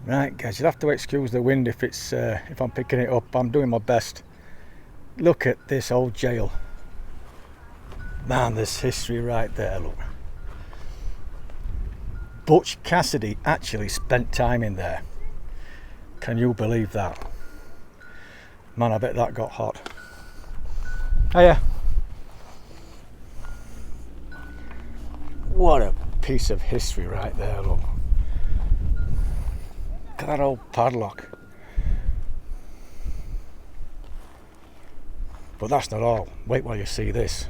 Right guys, you'll have to excuse the wind if it's if I'm picking it up. I'm doing my best. Look at this old jail. Man, there's history right there, look. Butch Cassidy actually spent time in there. Can you believe that? Man, I bet that got hot. Hiya. What a piece of history right there, look. Look at that old padlock. But that's not all. Wait while you see this.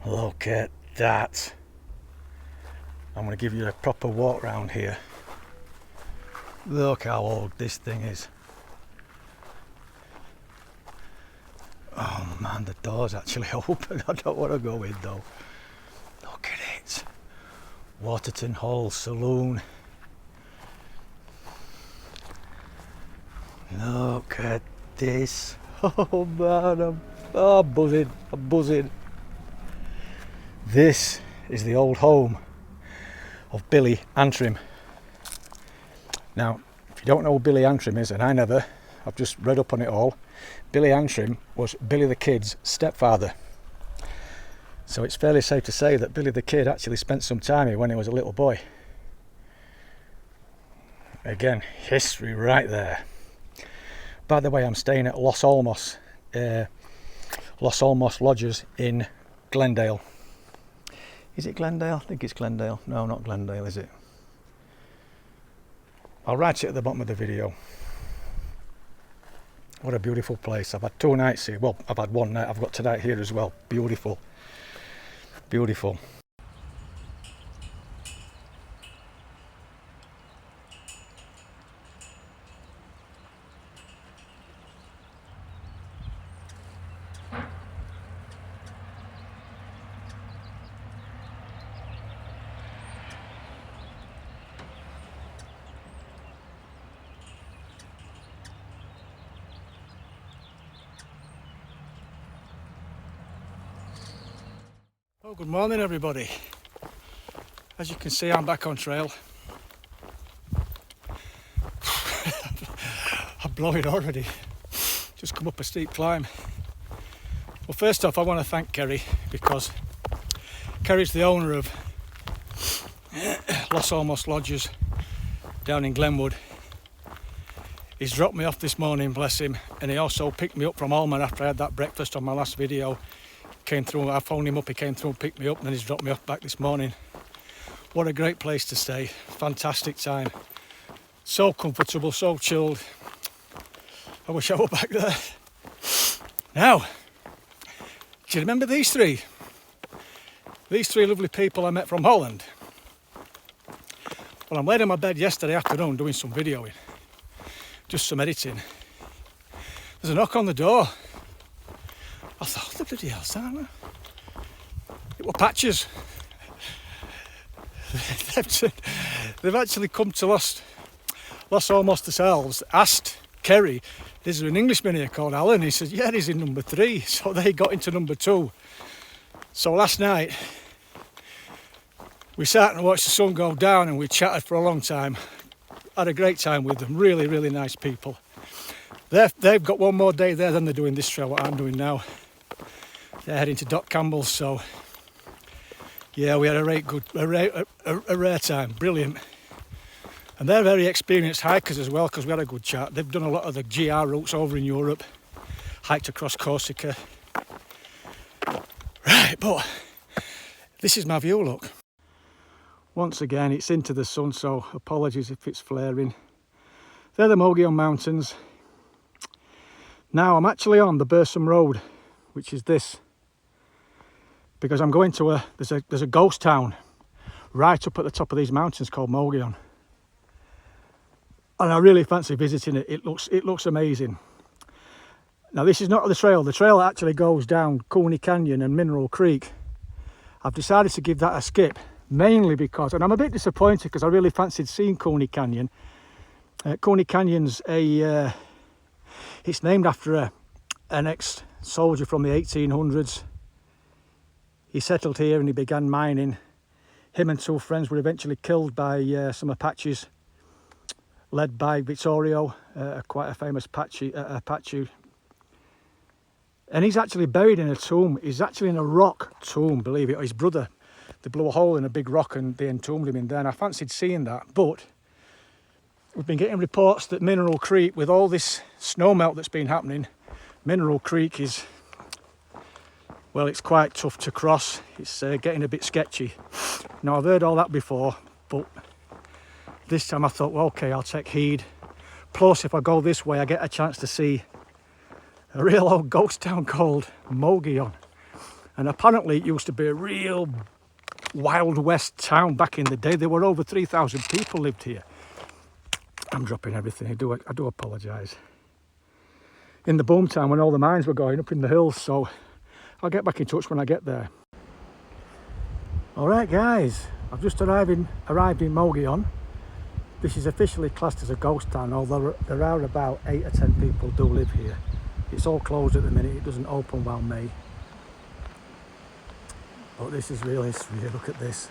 Look at that. I'm going to give you a proper walk round here. Look how old this thing is. Oh man, the door's actually open. I don't want to go in though. Look at it. Waterton Hall Saloon. Look at this. Oh man, I'm buzzing. I'm buzzing. This is the old home of Billy Antrim. Now, if you don't know who Billy Antrim is, and I never, I've just read up on it all. Billy Antrim was Billy the Kid's stepfather. So it's fairly safe to say that Billy the Kid actually spent some time here when he was a little boy. Again, history right there. By the way, I'm staying at Los Almos Lodges in Glendale. Is it Glendale? I think it's Glendale. No, not Glendale, is it? I'll write it at the bottom of the video. What a beautiful place. I've had 2 nights here. Well, I've had 1 night. I've got tonight here as well. Beautiful. Beautiful. Oh, good morning everybody. As you can see, I'm back on trail. I'm blowing already. Just come up a steep climb. Well, first off, I want to thank Kerry, because Kerry's the owner of Los Almos Lodges down in Glenwood. He's dropped me off this morning, bless him, and he also picked me up from Alma after I had that breakfast on my last video. Came through, I phoned him up, he came through and picked me up, and then he's dropped me off back this morning. What a great place to stay. Fantastic time. So comfortable, so chilled. I wish I were back there. Now, do you remember these three? These three lovely people I met from Holland. Well, I'm laying in my bed yesterday afternoon doing some videoing. Just some editing. There's a knock on the door. I thought, what the bloody hell's that? It were Patches. They've actually come to Los Almos themselves, asked Kerry, is there an Englishman here called Alan? He said, yeah, he's in number 3. So they got into number 2. So last night, we sat and watched the sun go down and we chatted for a long time. Had a great time with them, really, really nice people. They've got 1 more day there than they're doing this trail, what I'm doing now. They're heading to Doc Campbell's, so yeah, we had a rare time, brilliant. And they're very experienced hikers as well, because we had a good chat. They've done a lot of the GR routes over in Europe, hiked across Corsica. Right, but this is my view, look. Once again, it's into the sun, so apologies if it's flaring. They're the Mogollon Mountains. Now I'm actually on the Bursum Road, which is this, because I'm going to there's a ghost town right up at the top of these mountains called Mogollon, and I really fancy visiting it. It looks amazing. Now this is not the trail. The trail actually goes down Cooney Canyon and Mineral Creek. I've decided to give that a skip, mainly because, and I'm a bit disappointed because I really fancied seeing Cooney Canyon. Cooney Canyon's it's named after an ex-soldier from the 1800s. He settled here and he began mining. Him and 2 friends were eventually killed by some Apaches led by Vittorio, quite a famous Apache. And he's actually buried in a tomb. He's actually in a rock tomb, believe it. His brother, they blew a hole in a big rock and they entombed him in there. And I fancied seeing that, but we've been getting reports that Mineral Creek, with all this snow melt that's been happening, Mineral Creek is, well, it's quite tough to cross. It's getting a bit sketchy. Now, I've heard all that before, but this time I thought, well, okay, I'll take heed. Plus, if I go this way, I get a chance to see a real old ghost town called Mogollon. And apparently it used to be a real Wild West town back in the day. There were over 3,000 people lived here. I'm dropping everything, I do apologise. In the boom time when all the mines were going up in the hills, so I'll get back in touch when I get there. Alright guys, I've just arrived in Mogollon. This is officially classed as a ghost town, although there are about 8 or 10 people do live here. It's all closed at the minute, it doesn't open while May. But this is really surreal, look at this.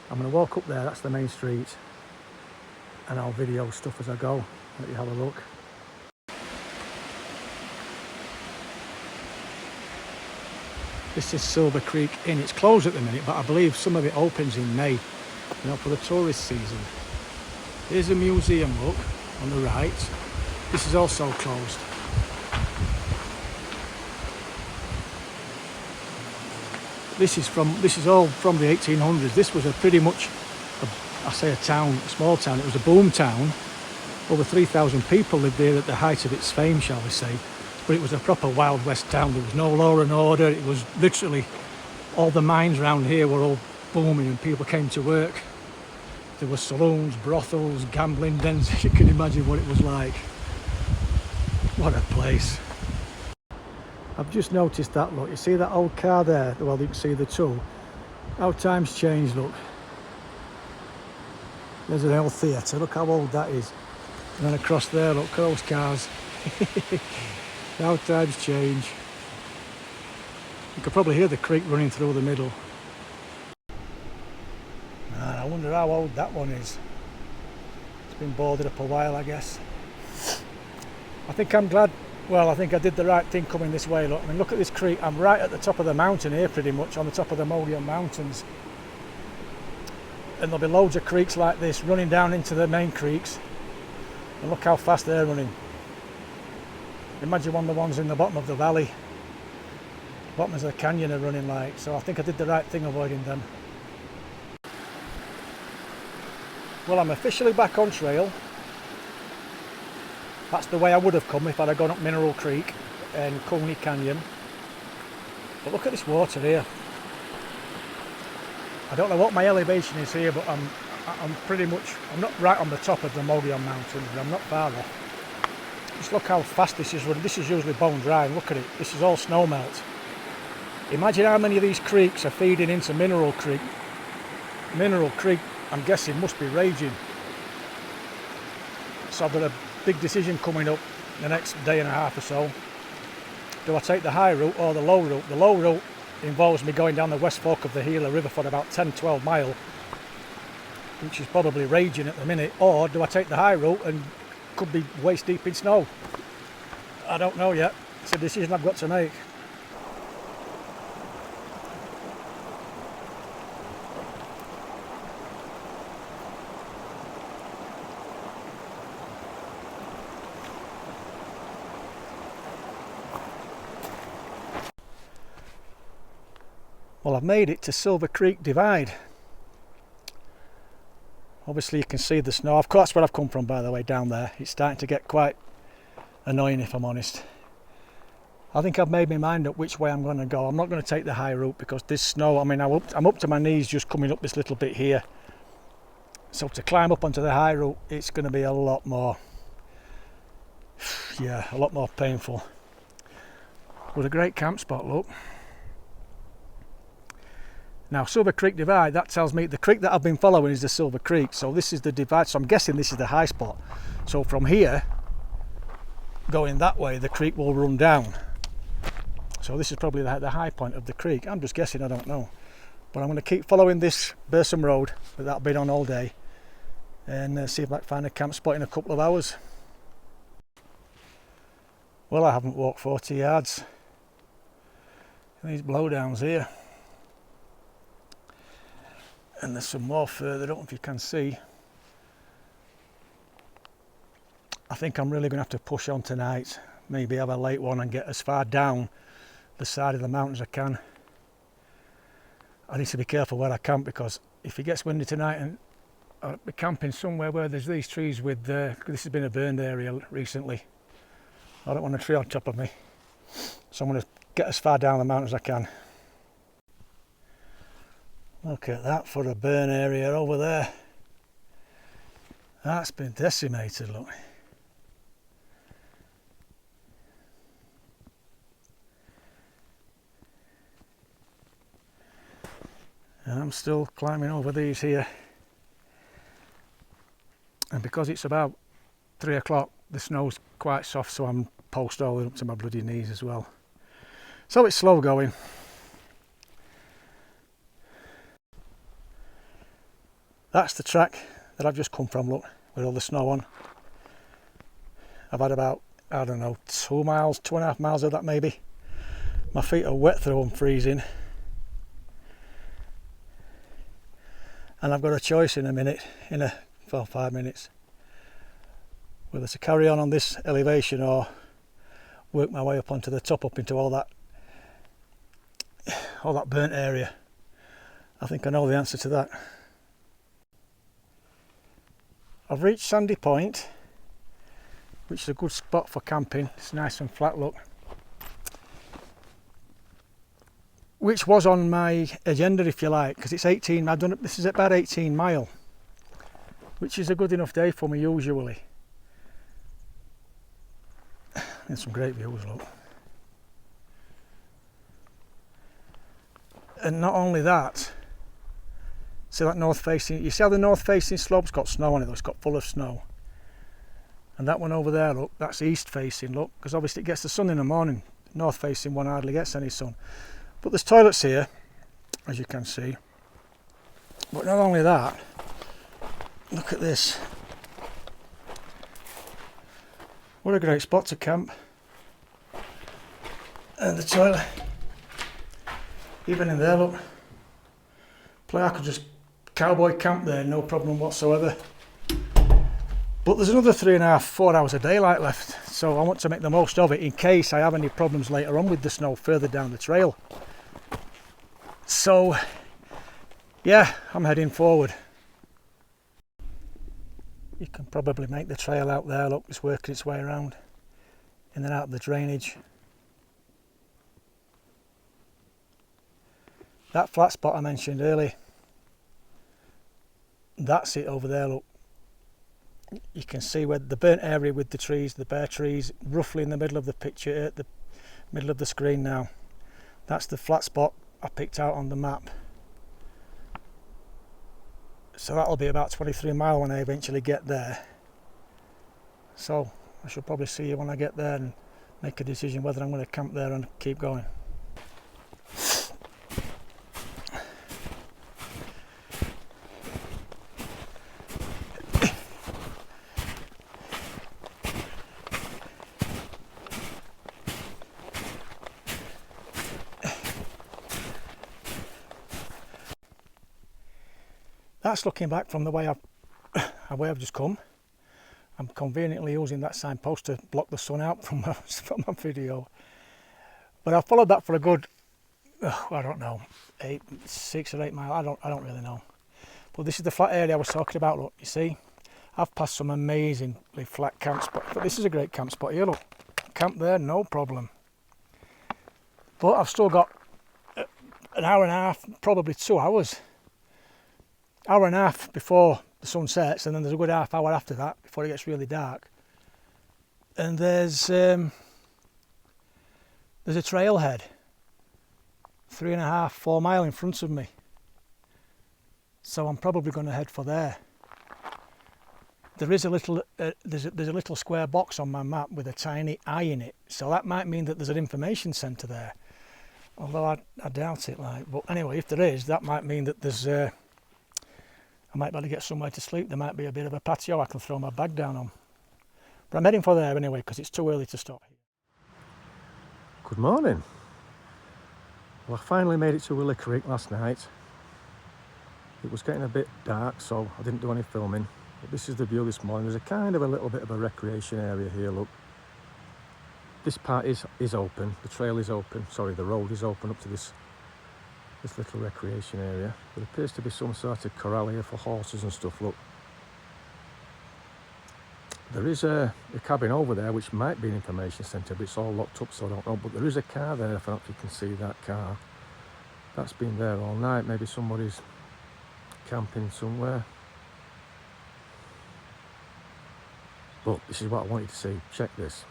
I'm going to walk up there, that's the main street, and I'll video stuff as I go. Let you have a look. This is Silver Creek Inn. It's closed at the minute, but I believe some of it opens in May, you know, for the tourist season. Here's a museum, look, on the right. This is also closed. This is all from the 1800s. This was pretty much a town, a small town. It was a boom town. Over 3,000 people lived there at the height of its fame, shall we say. But it was a proper Wild West town. There was no law and order. It was literally, all the mines around here were all booming and people came to work. There were saloons, brothels, gambling dens. You can imagine what it was like. What a place. I've just noticed that, look, you see that old car there? Well, you can see the two. How times change, look. There's an old theatre, look how old that is. And then across there, look, those cars. How times change. You could probably hear the creek running through the middle. Man, I wonder how old that one is. It's been boarded up a while, I guess. I think I'm glad. Well, I think I did the right thing coming this way. Look, I mean, look at this creek. I'm right at the top of the mountain here, pretty much on the top of the Mogollon Mountains. And there'll be loads of creeks like this running down into the main creeks. And look how fast they're running. Imagine one of the ones in the bottom of the valley. Bottoms of the canyon are running like. So I think I did the right thing avoiding them. Well, I'm officially back on trail. That's the way I would have come if I'd have gone up Mineral Creek and Coney Canyon. But look at this water here. I don't know what my elevation is here, but I'm not right on the top of the Mogollon Mountains, but I'm not far off. Just look how fast this is running. This is usually bone dry, and look at it. This is all snow melt. Imagine how many of these creeks are feeding into Mineral Creek. Mineral Creek, I'm guessing, must be raging. So I've got a big decision coming up the next day and a half or so. Do I take the high route or the low route? The low route involves me going down the west fork of the Gila River for about 10-12 miles, which is probably raging at the minute. Or do I take the high route and could be waist deep in snow? I don't know yet. It's a decision I've got to make. Well, I've made it to Silver Creek Divide. Obviously you can see the snow. Of course, that's where I've come from, by the way, down there. It's starting to get quite annoying, if I'm honest. I think I've made my mind up which way I'm going to go. I'm not going to take the high route because this snow, I mean, I'm up to my knees just coming up this little bit here. So to climb up onto the high route, it's going to be a lot more, yeah, a lot more painful. But a great camp spot, look. Now, Silver Creek Divide, that tells me the creek that I've been following is the Silver Creek. So this is the divide, so I'm guessing this is the high spot. So from here, going that way, the creek will run down. So this is probably the high point of the creek. I'm just guessing, I don't know. But I'm going to keep following this Bursum Road that I've been on all day. and see if I can find a camp spot in a couple of hours. Well, I haven't walked 40 yards. These blowdowns here, and there's some more further up if you can see. I think I'm really going to have to push on tonight, maybe have a late one and get as far down the side of the mountain as I can. I need to be careful where I camp, because if it gets windy tonight and I'll be camping somewhere where there's these trees with, this has been a burned area recently. I don't want a tree on top of me, so I'm going to get as far down the mountain as I can. Look at that for a burn area over there. That's been decimated, look. And I'm still climbing over these here. And because it's about 3 o'clock, the snow's quite soft, so I'm post all the way up to my bloody knees as well. So it's slow going. That's the track that I've just come from, look, with all the snow on. I've had about, I don't know, 2 miles, 2.5 miles of that maybe. My feet are wet through and freezing. And I've got a choice in a minute, well, 5 minutes, whether to carry on this elevation or work my way up onto the top, up into all that burnt area. I think I know the answer to that. I've reached Sandy Point, which is a good spot for camping. It's nice and flat, look. Which was on my agenda, if you like, because it's 18. This is about 18 mile, which is a good enough day for me usually. There's some great views, look. And not only that, see that north facing, you see how the north facing slope's got snow on it, it's got full of snow. And that one over there, look, that's east facing, look, because obviously it gets the sun in the morning. North facing one hardly gets any sun. But there's toilets here, as you can see. But not only that, look at this. What a great spot to camp. And the toilet, even in there, look. I could just cowboy camp there, no problem whatsoever. But there's another 3.5, 4 hours of daylight left, so I want to make the most of it in case I have any problems later on with the snow further down the trail. So yeah, I'm heading forward. You can probably make the trail out there, look, it's working its way around in and out of the drainage. That flat spot I mentioned earlier, that's it over there, look. You can see where the burnt area with the trees, the bare trees, roughly in the middle of the picture, at the middle of the screen now. That's the flat spot I picked out on the map. So that'll be about 23 mile when I eventually get there. So I should probably see you when I get there and make a decision whether I'm going to camp there and keep going. That's looking back from the way I've just come. I'm conveniently using that signpost to block the sun out from my video. But I followed that for a good, I don't know, 6 or 8 miles. I don't really know. But this is the flat area I was talking about. Look, you see, I've passed some amazingly flat camp spots. But this is a great camp spot here. Look, camp there, no problem. But I've still got an hour and a half, probably 2 hours. Hour and a half before the sun sets, and then there's a good half hour after that before it gets really dark. And there's a trailhead 3.5, 4 mile in front of me, so I'm probably going to head for there. There is a little there's a little square box on my map with a tiny eye in it, so that might mean that there's an information centre there, although I doubt it. But anyway, if there is, that might mean that there's I might be able to get somewhere to sleep. There might be a bit of a patio I can throw my bag down on. But I'm heading for there anyway because it's too early to stop. Good morning. Well, I finally made it to Willow Creek last night. It was getting a bit dark, so I didn't do any filming. But this is the view this morning. There's a kind of a little bit of a recreation area here, look. This part is open, the trail is open, sorry, the road is open up to this little recreation area. There appears to be some sort of corral here for horses and stuff, look. There is a cabin over there which might be an information centre, but it's all locked up, so I don't know. But there is a car there, if you can see that car. That's been there all night. Maybe somebody's camping somewhere. But this is what I want you to see. Check this.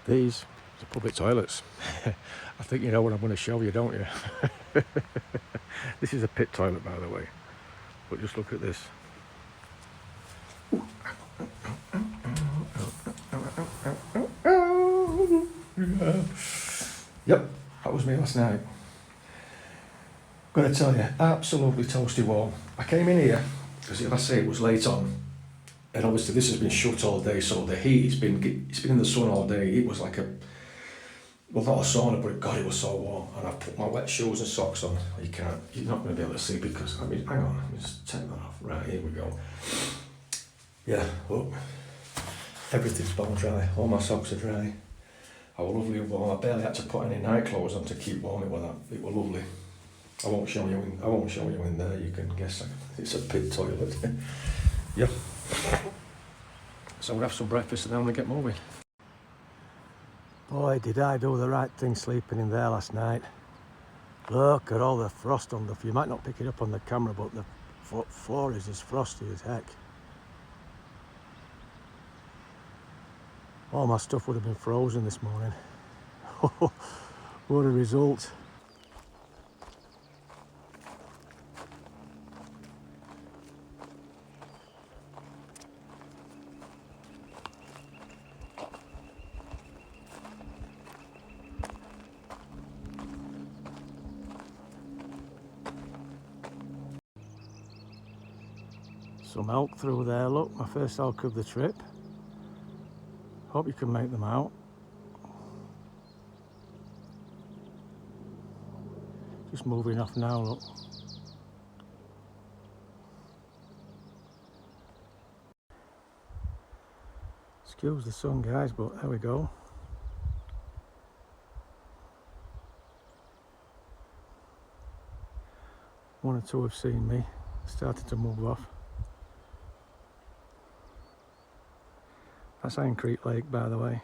These are public toilets. I think you know what I'm going to show you, don't you? This is a pit toilet, by the way. But just look at this. Yep, that was me last night. Gotta tell you, absolutely toasty warm. I came in here because, if I say, it was late on, and obviously this has been shut all day, so the heat, it's been in the sun all day. It was like well, not a sauna, but God, it was so warm. And I've put my wet shoes and socks on. You're not going to be able to see because, hang on, let me just take that off. Right, here we go. Yeah, look, everything's bone dry. All my socks are dry. I was lovely warm. I barely had to put any night clothes on to keep warm. It was lovely. I won't show you in there. You can guess it's a pit toilet. Yeah. So we'll have some breakfast and then we'll get moving. Boy, did I do the right thing sleeping in there last night. Look at all the frost on you might not pick it up on the camera, but the floor is as frosty as heck. All my stuff would have been frozen this morning. What a result. Some elk through there, look, my first elk of the trip. Hope you can make them out. Just moving off now, look. Excuse the sun, guys, but there we go. One or two have seen me, started to move off. That's Iron Creek Lake, by the way.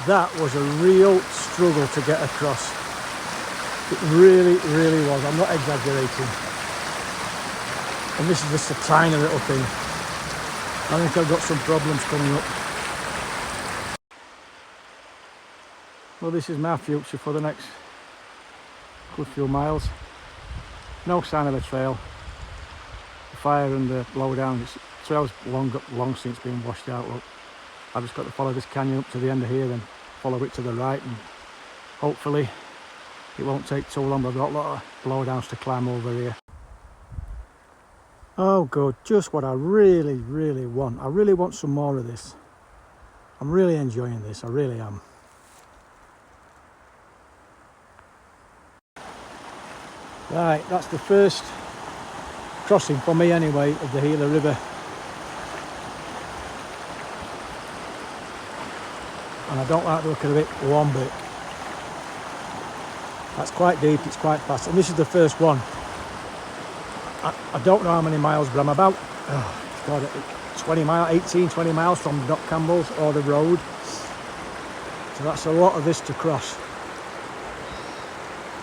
That was a real struggle to get across. It really, really was. I'm not exaggerating. And this is just a tiny little thing. I think I've got some problems coming up. Well, this is my future for the next good few miles. No sign of a trail. The fire and the blowdown. The trail's long since been washed out. Look, I've just got to follow this canyon up to the end of here, then follow it to the right, and hopefully it won't take too long. But I've got a lot of blowdowns to climb over here. Oh good, just what I really, really want. I really want some more of this. I'm really enjoying this, I really am. Right, that's the first crossing for me anyway of the Gila River. And I don't like the look of it one bit. That's quite deep, it's quite fast, and this is the first one. I don't know how many miles, but I'm about 20 miles from Doc Campbell's or the road. So that's a lot of this to cross.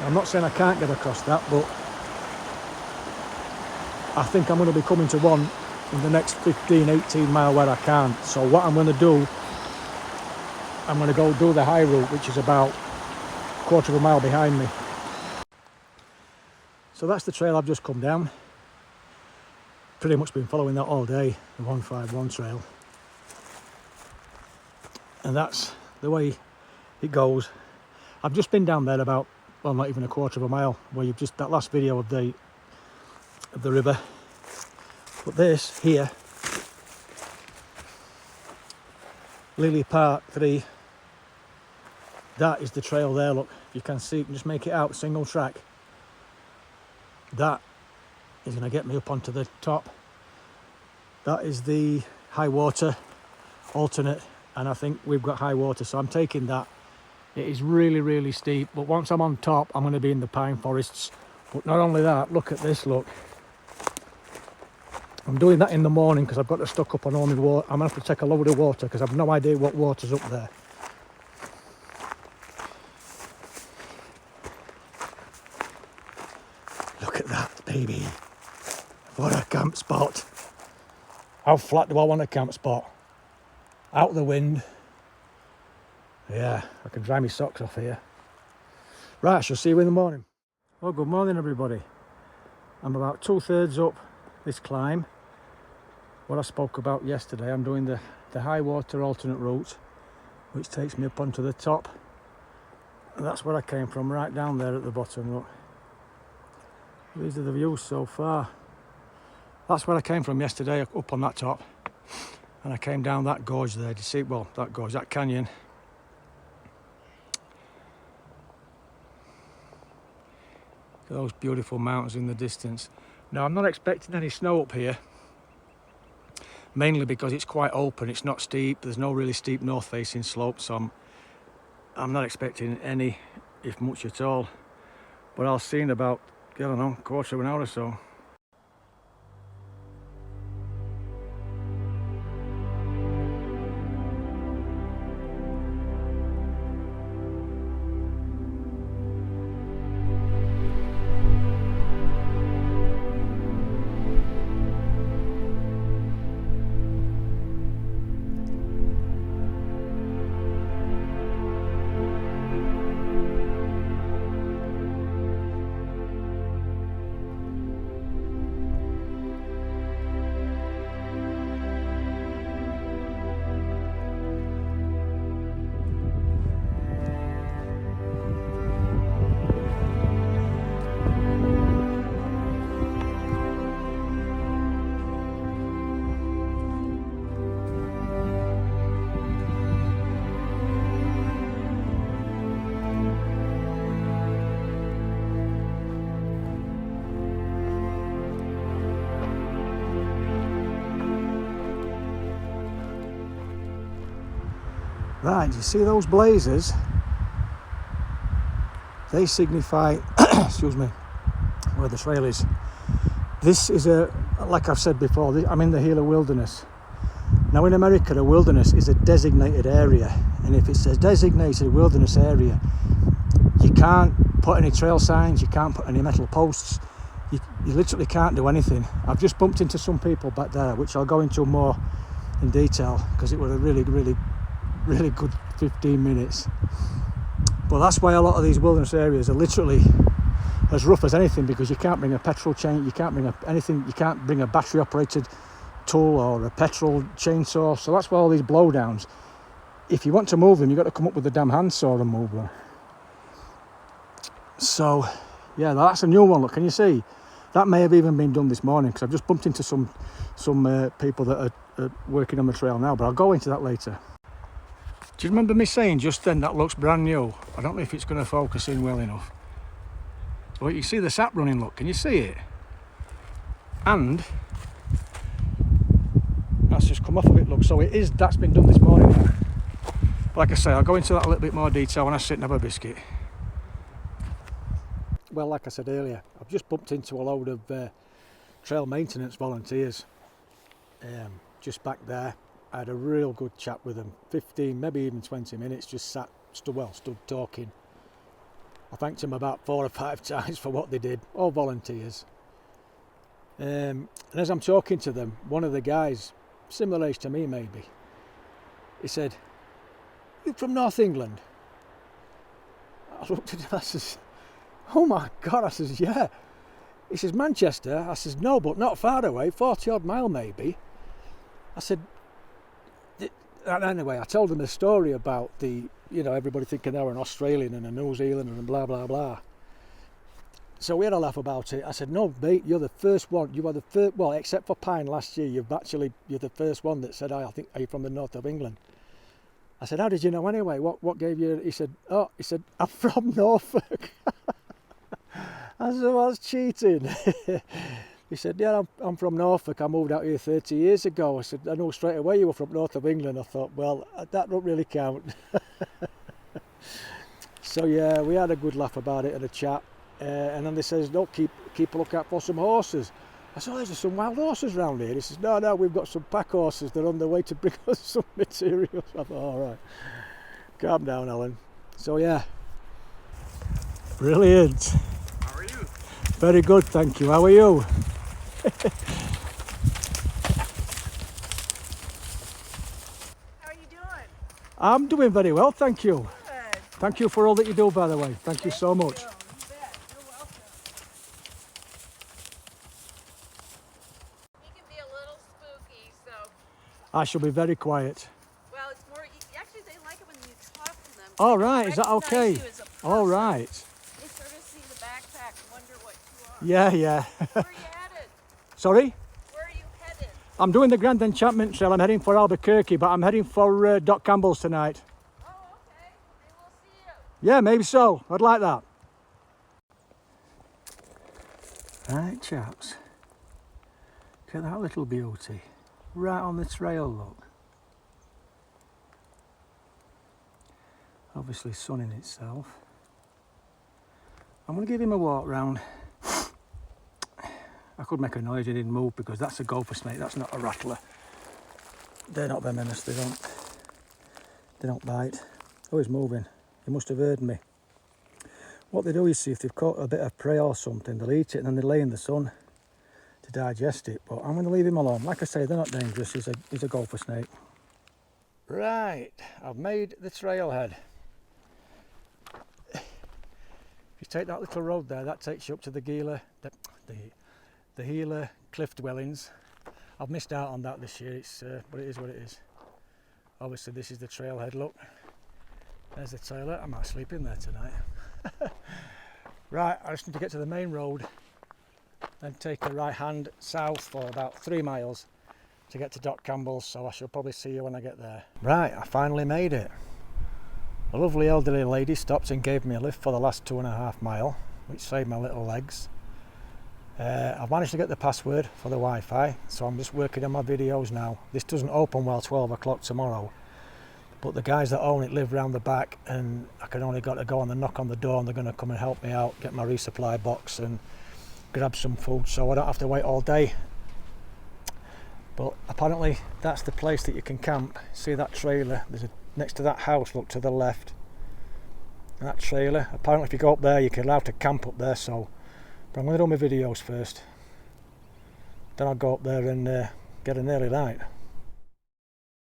I'm not saying I can't get across that, but I think I'm going to be coming to one in the next 15-18 mile where I can't. So what I'm going to do, I'm going to go do the high route, which is about a quarter of a mile behind me. So So that's the trail I've just come down. Pretty much been following that all day, the 151 trail. And that's the way it goes. I've just been down there about, well, not even a quarter of a mile, where you've just, that last video of the river. But this here, Lily Part 3, that is the trail there. Look, you can see, you can just make it out, single track. That is going to get me up onto the top. That is the high water alternate, and I think we've got high water, so I'm taking that. It is really, really steep, but once I'm on top, I'm going to be in the pine forests. But not only that, look at this, look. I'm doing that in the morning because I've got to stock up on all my water. I'm going to have to take a load of water because I've no idea what water's up there. Look at that, baby. What a camp spot. How flat do I want a camp spot? Out the wind. Yeah, I can dry my socks off here. Right, I shall see you in the morning. Well, good morning, everybody. I'm about 2/3 up this climb. What I spoke about yesterday, I'm doing the high water alternate route, which takes me up onto the top. And that's where I came from, right down there at the bottom, look. These are the views so far. That's where I came from yesterday, up on that top. And I came down that gorge there. Do you see? Well, that gorge, that canyon. Look at those beautiful mountains in the distance. Now, I'm not expecting any snow up here. Mainly because it's quite open, it's not steep. There's no really steep north-facing slopes, so I'm not expecting any, if much at all. But I'll see in about, I don't know, quarter of an hour or so. Right, you see those blazes? They signify, excuse me, where the trail is. This is like I've said before, I'm in the Gila wilderness. Now in America, a wilderness is a designated area. And if it's a designated wilderness area, you can't put any trail signs, you can't put any metal posts. You literally can't do anything. I've just bumped into some people back there, which I'll go into more in detail, because it was a really good 15 minutes. But that's why a lot of these wilderness areas are literally as rough as anything, because you can't bring a petrol chain, you can't bring anything, you can't bring a battery operated tool or a petrol chainsaw. So that's why all these blowdowns, if you want to move them, you've got to come up with a damn handsaw and move them. So yeah, that's a new one. Look, can you see? That may have even been done this morning, because I've just bumped into some people that are working on the trail now, but I'll go into that later. Do you remember me saying just then that looks brand new? I don't know if it's going to focus in well enough. But you see the sap running, look, can you see it? And that's just come off of it, look, so that's been done this morning now. Like I say, I'll go into that a little bit more detail when I sit and have a biscuit. Well, like I said earlier, I've just bumped into a load of trail maintenance volunteers just back there. I had a real good chat with them, 15, maybe even 20 minutes, just stood talking. I thanked them about 4 or 5 times for what they did, all volunteers. And as I'm talking to them, one of the guys, similar age to me maybe, he said, "You from North England?" I looked at him, I says, "Oh my God," I says, "Yeah." He says, Manchester? I says, no, but not far away, 40 odd mile maybe. I said, and anyway, I told him a story about the, you know, everybody thinking they were an Australian and a New Zealander and blah, blah, blah. So we had a laugh about it. I said, no, mate, you're the first one. You are the first, well, except for Pine last year, you're the first one that said, I think, are you from the north of England? I said, how did you know anyway? What gave you? He said, I'm from Norfolk. I said, well, that's cheating. He said, yeah, I'm from Norfolk. I moved out here 30 years ago. I said, I know straight away you were from north of England. I thought, well, that don't really count. So yeah, we had a good laugh about it and a chat. And then they says, no, keep a lookout for some horses. I said, oh, there's some wild horses around here. He says, no, we've got some pack horses. They're on their way to bring us some materials. I thought, all right, calm down, Alan. So yeah, brilliant. How are you? Very good, thank you. How are you? How are you doing? I'm doing very well, thank you. Good. Thank you for all that you do, by the way. Thank you so much. You bet. You're welcome. He can be a little spooky, so. I shall be very quiet. Well, it's more. Actually, they like it when you talk to them. All right, is that Recognize okay? you as a person. All right. They sort of see the backpack and wonder what you are. Yeah. Where are you headed? Sorry? Where are you headed? I'm doing the Grand Enchantment Trail. I'm heading for Albuquerque, but I'm heading for Doc Campbell's tonight. Oh, okay. Maybe we'll see you. Yeah, maybe so. I'd like that. Right, chaps. Look at that little beauty. Right on the trail, look. Obviously sunning itself. I'm going to give him a walk round. I could make a noise, he didn't move because that's a gopher snake, that's not a rattler. They're not venomous, they don't bite. Oh, he's moving. He must have heard me. What they do is see if they've caught a bit of prey or something, they'll eat it and then they lay in the sun to digest it. But I'm going to leave him alone. Like I say, they're not dangerous. He's a gopher snake. Right, I've made the trailhead. If you take that little road there, that takes you up to the Gila, the Gila Cliff Dwellings. I've missed out on that this year, but it is what it is. Obviously this is the trailhead, look. There's the toilet, I might sleep in there tonight. Right, I just need to get to the main road, then take a right hand south for about 3 miles to get to Doc Campbell's, so I shall probably see you when I get there. Right, I finally made it. A lovely elderly lady stopped and gave me a lift for the last 2.5 miles, which saved my little legs. I've managed to get the password for the Wi-Fi, so I'm just working on my videos now. This doesn't open well 12 o'clock tomorrow, but the guys that own it live round the back and I can only got to go on the knock on the door and they're going to come and help me out, get my resupply box and grab some food so I don't have to wait all day. But apparently that's the place that you can camp. See that trailer? Next to that house, look to the left. That trailer, apparently if you go up there you can allow to camp up there, so but I'm going to do my videos first. Then I'll go up there and get an early night.